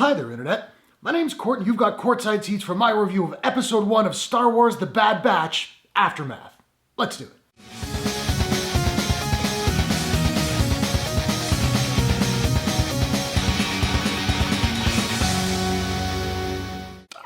Hi there, Internet. My name's Court, and you've got courtside seats for my review of Episode 1 of Star Wars The Bad Batch, Aftermath. Let's do it.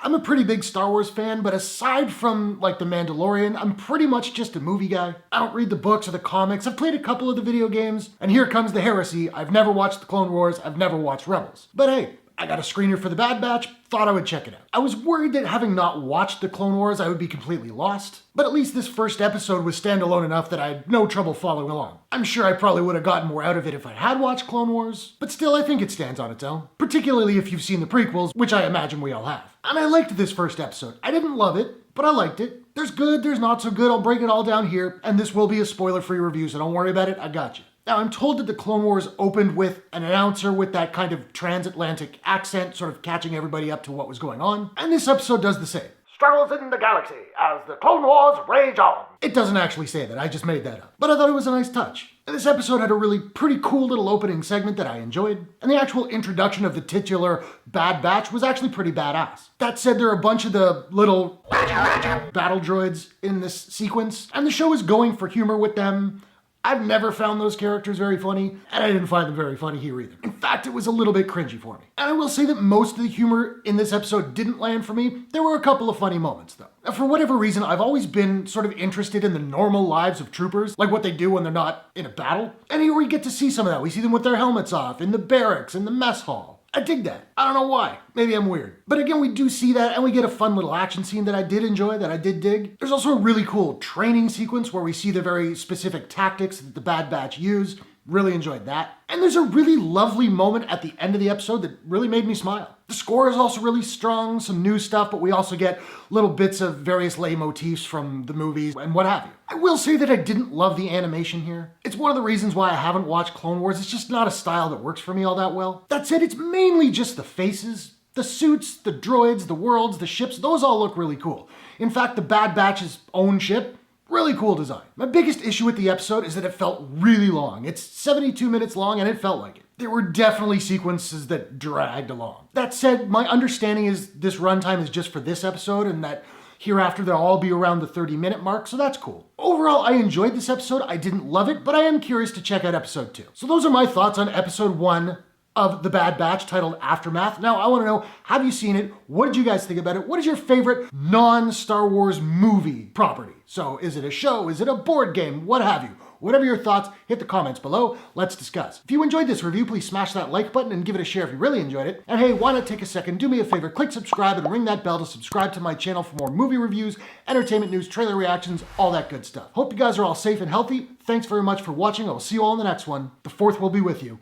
I'm a pretty big Star Wars fan, but aside from, The Mandalorian, I'm pretty much just a movie guy. I don't read the books or the comics. I've played a couple of the video games, and here comes the heresy. I've never watched the Clone Wars. I've never watched Rebels. But hey, I got a screener for The Bad Batch, thought I would check it out. I was worried that having not watched the Clone Wars, I would be completely lost. But at least this first episode was standalone enough that I had no trouble following along. I'm sure I probably would have gotten more out of it if I had watched Clone Wars, but still I think it stands on its own. Particularly if you've seen the prequels, which I imagine we all have. And I liked this first episode. I didn't love it, but I liked it. There's good, there's not so good. I'll break it all down here, and this will be a spoiler-free review, so don't worry about it, I got you. Now, I'm told that the Clone Wars opened with an announcer with that kind of transatlantic accent, sort of catching everybody up to what was going on, and this episode does the same. Struggles in the galaxy as the Clone Wars rage on. It doesn't actually say that, I just made that up. But I thought it was a nice touch. And this episode had a really pretty cool little opening segment that I enjoyed, and the actual introduction of the titular Bad Batch was actually pretty badass. That said, there are a bunch of the little battle droids in this sequence, and the show is going for humor with them. I've never found those characters very funny, and I didn't find them very funny here either. In fact, it was a little bit cringy for me. And I will say that most of the humor in this episode didn't land for me. There were a couple of funny moments, though. Now, for whatever reason, I've always been sort of interested in the normal lives of troopers, like what they do when they're not in a battle. And here we get to see some of that. We see them with their helmets off, in the barracks, in the mess hall. I dig that. I don't know why. Maybe I'm weird. But again, we do see that, and we get a fun little action scene that I did enjoy, that I did dig. There's also a really cool training sequence where we see the very specific tactics that the Bad Batch use. Really enjoyed that. And there's a really lovely moment at the end of the episode that really made me smile. The score is also really strong, some new stuff, but we also get little bits of various lay motifs from the movies and what have you. I will say that I didn't love the animation here. It's one of the reasons why I haven't watched Clone Wars. It's just not a style that works for me all that well. That said, it's mainly just the faces. The suits, the droids, the worlds, the ships, those all look really cool. In fact, the Bad Batch's own ship, really cool design. My biggest issue with the episode is that it felt really long. It's 72 minutes long and it felt like it. There were definitely sequences that dragged along. That said, my understanding is this runtime is just for this episode and that hereafter they'll all be around the 30-minute mark, so that's cool. Overall, I enjoyed this episode. I didn't love it, but I am curious to check out episode 2. So those are my thoughts on episode 1 of The Bad Batch, titled Aftermath. Now, I want to know, have you seen it? What did you guys think about it? What is your favorite non-Star Wars movie property? So is it a show? Is it a board game? What have you? Whatever your thoughts, hit the comments below. Let's discuss. If you enjoyed this review, please smash that like button and give it a share if you really enjoyed it. And hey, why not take a second, do me a favor, click subscribe and ring that bell to subscribe to my channel for more movie reviews, entertainment news, trailer reactions, all that good stuff. Hope you guys are all safe and healthy. Thanks very much for watching. I will see you all in the next one. The 4th will be with you.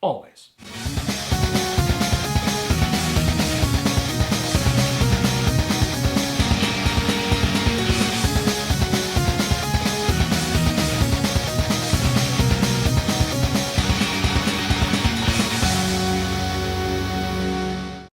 Always.